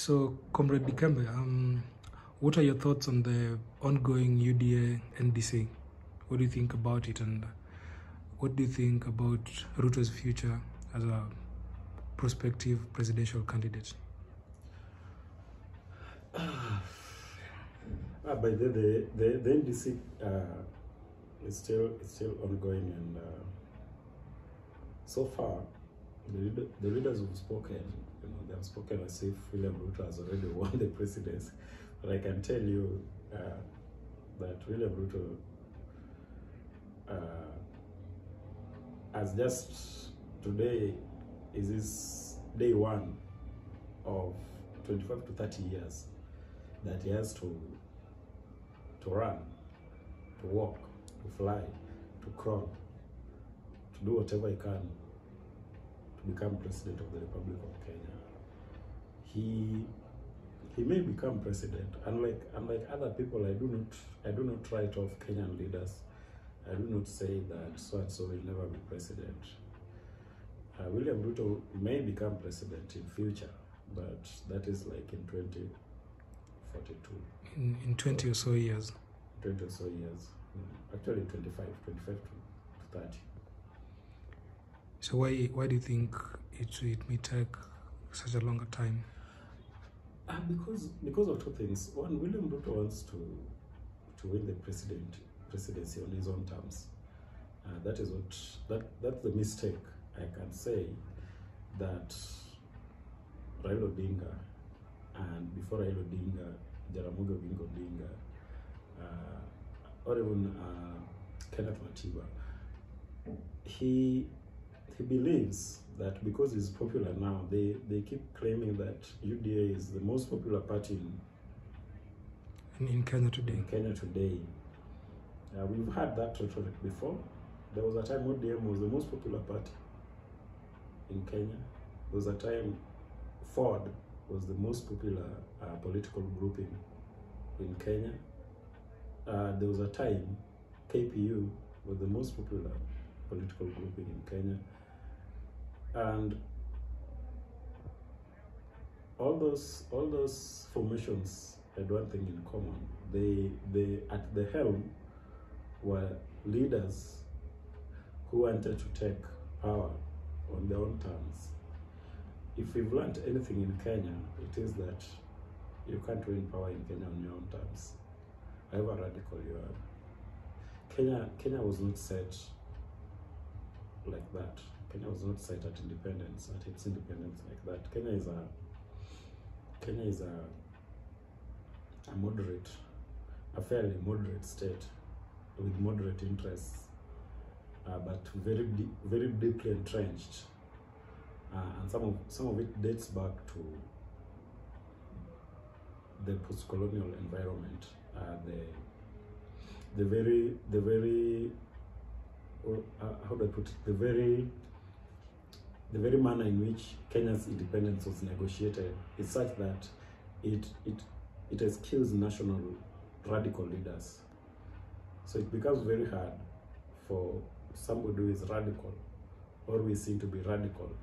So, Comrade Dikembe, what are your thoughts on the ongoing UDA NDC? What do you think about it, and what do you think about Ruto's future as a prospective presidential candidate? But the NDC is still ongoing, and so far the leaders who've spoken, they have spoken as if William Ruto has already won the presidency. But I can tell you that William Ruto as just today is his day one of 25 to 30 years that he has to run, to walk, to fly, to crawl, to do whatever he can to become president of the Republic of Kenya. He may become president. Unlike other people, I do not write off Kenyan leaders. I do not say that so and so will never be president. William Ruto may become president in future, but that is like in 2042. In 20 or so years. 20 or so years. Actually 25 to 30. So why do you think it may take such a longer time? Because of two things. One, William Ruto wants to win the presidency on his own terms. That's the mistake. I can say that Raila Odinga, and before Raila Odinga, Jaramogi Oginga Odinga, or even Kenneth Matiba, he believes that because he's popular now, they keep claiming that UDA is the most popular party in Kenya today. In Kenya today. We've had that rhetoric before. There was a time ODM was the most popular party in Kenya. There was a time Ford was the most popular political grouping in Kenya. There was a time KPU was the most popular political grouping in Kenya. And all those formations had one thing in common. They at the helm were leaders who wanted to take power on their own terms. If we've learned anything in Kenya, it is that you can't win power in Kenya on your own terms, however radical you are. Kenya was not set like that. Kenya was not set at independence, at its independence like that. Kenya is a moderate, a fairly moderate state with moderate interests, but very deeply entrenched. And some of it dates back to the post-colonial environment, the very how do I put it? The very manner in which Kenya's independence was negotiated is such that it excludes national radical leaders. So it becomes very hard for somebody who is radical, or we seem to be radical,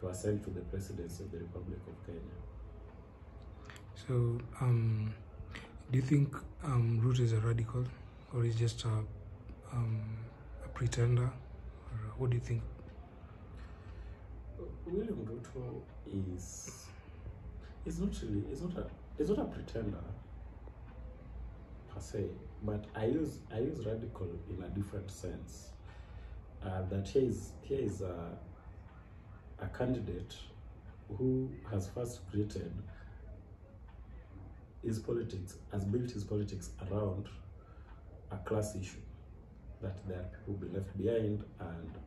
to ascend to the presidency of the Republic of Kenya. So, do you think Ruto is a radical, or is just a pretender, or what do you think? William Ruto is not a pretender per se, but I use radical in a different sense. That here is a candidate who has first created his politics, has built his politics around a class issue, that there are people who be left behind, and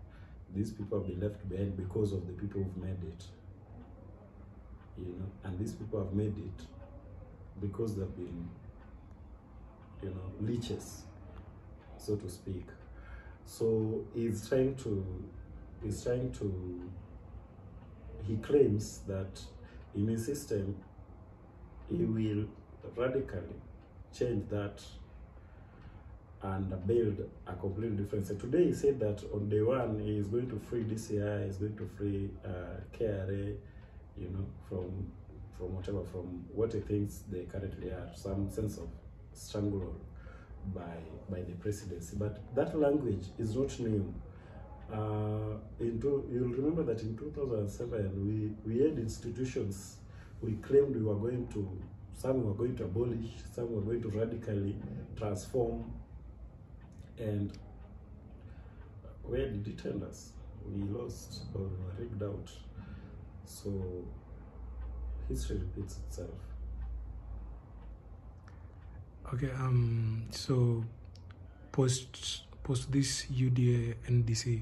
these people have been left behind because of the people who've made it. And these people have made it because they've been, leeches, so to speak. So he claims that in his system, he will radically change that and build a completely different set. Today he said that on day one he is going to free DCI, he is going to free KRA, from what he thinks they currently are, some sense of stranglehold by the presidency. But that language is not new. You'll remember that in 2007 we had institutions we claimed we were going to, some we were going to abolish, some we were going to radically transform, and where did it end us? We lost, or we were rigged out. So history repeats itself. Okay, so post this UDA NDC,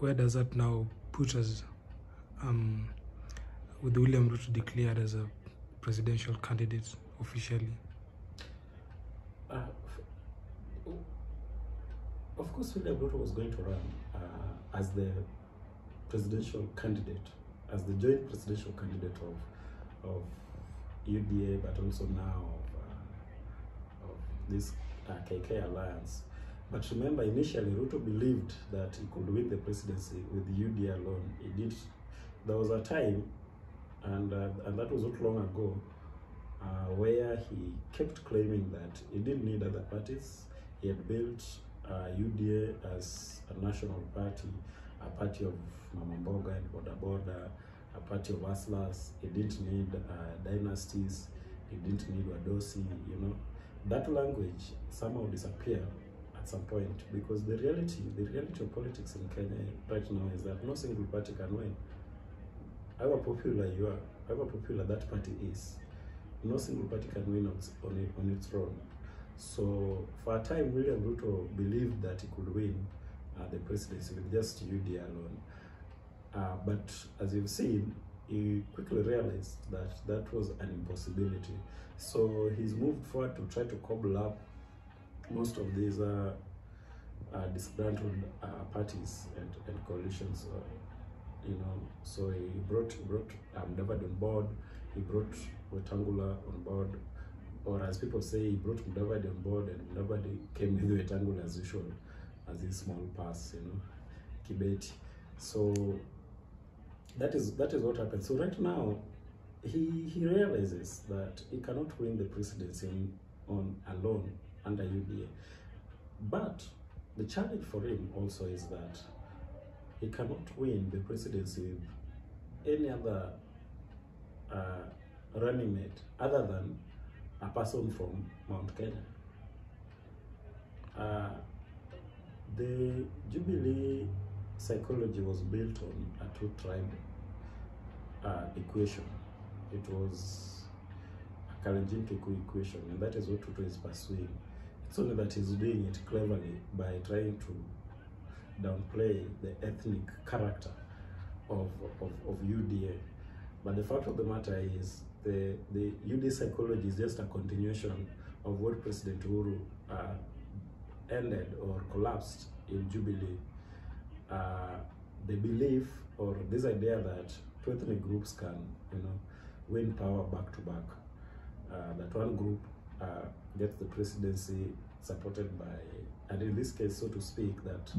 where does that now put us, with William Ruto declared as a presidential candidate officially? Of course, William Ruto was going to run as the presidential candidate, as the joint presidential candidate of UDA, but also now of this KK alliance. But remember, initially Ruto believed that he could win the presidency with UDA alone. He did. There was a time, and that was not long ago, where he kept claiming that he didn't need other parties. He had built UDA as a national party, a party of Mama Mboga and Boda Boda, a party of hustlers. He didn't need dynasties. He didn't need Wadosi. You know, that language somehow disappeared at some point, because the reality of politics in Kenya right now is that no single party can win. However popular you are, however popular that party is, no single party can win on its own. So for a time, William Ruto believed that he could win the presidency with just UDA alone. But as you've seen, he quickly realized that that was an impossibility. So he's moved forward to try to cobble up most of these disgruntled parties and coalitions. You know, so he brought David on board. He brought Wetangula on board, or as people say, he brought David on board, and nobody came with Wetangula as usual, as his small pass, you know, Kibeti. So that is what happened. So right now, he realizes that he cannot win the presidency on alone under UDA. But the challenge for him also is that he cannot win the presidency with any other running mate other than a person from Mount Kenya. The Jubilee psychology was built on a two-tribe equation. It was a Kalenjin-Kikuyu equation, and that is what Ruto is pursuing. It's only that he's doing it cleverly by trying to downplay the ethnic character of UDA. But the fact of the matter is, the UDA psychology is just a continuation of what President Uhuru ended or collapsed in Jubilee. The belief or this idea that two ethnic groups can, you know, win power back to back. That one group gets the presidency supported by, and in this case, so to speak, that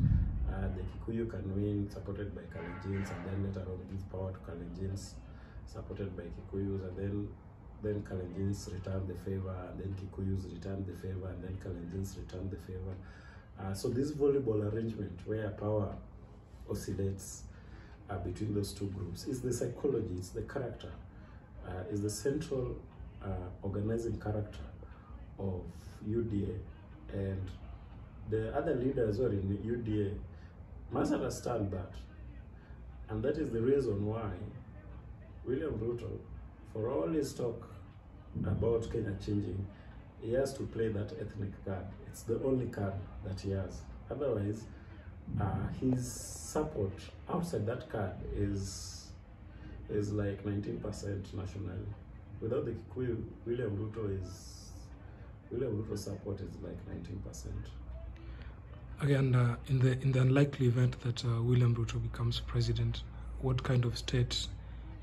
the Kikuyu can win supported by Kalenjins, and then later on give power to Kalenjins supported by Kikuyus, and then Kalenjins return the favor, and then Kikuyus return the favor, and then Kalenjins return the favor. So this volleyball arrangement where power oscillates between those two groups is the psychology, it's the character, is the central organizing character of UDA, and the other leaders who are in the UDA must understand that, and that is the reason why William Ruto, for all his talk about Kenya changing, he has to play that ethnic card. It's the only card that he has. Otherwise, his support outside that card is like 19% nationally. Without the Kikuyu, William Ruto's support is like 19%. Again, in the unlikely event that William Ruto becomes president, what kind of state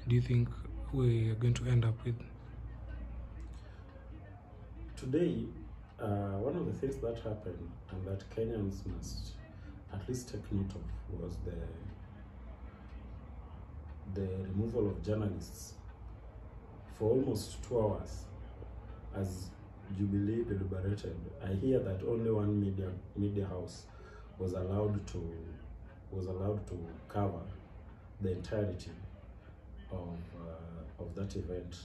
do you think we are going to end up with? Today, one of the things that happened and that Kenyans must at least take note of was the removal of journalists for almost 2 hours as Jubilee deliberated. I hear that only one media house was allowed to cover the entirety of that event.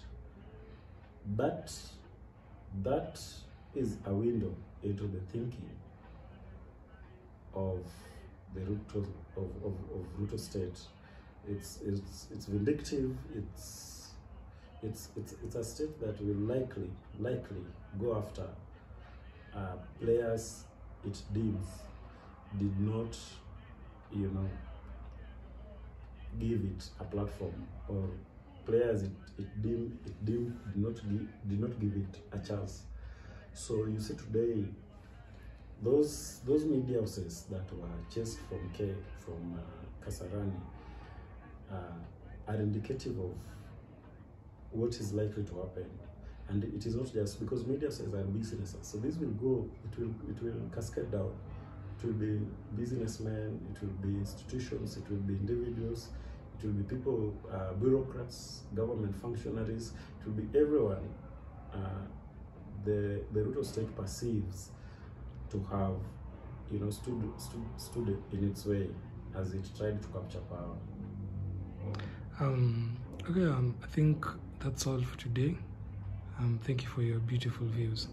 That is a window into the thinking of the Ruto state. It's vindictive. It's a state that will likely go after players it deems did not, give it a platform, or players it deemed did not give it a chance. So you see today, those media houses that were chased from Kasarani are indicative of what is likely to happen. And it is not just because media houses are businesses, so this will go, it will cascade down. It will be businessmen, it will be institutions, it will be individuals, it will be people, bureaucrats, government functionaries, it will be everyone the Ruto state perceives to have, stood in its way as it tried to capture power. Okay, I think that's all for today. Thank you for your beautiful views.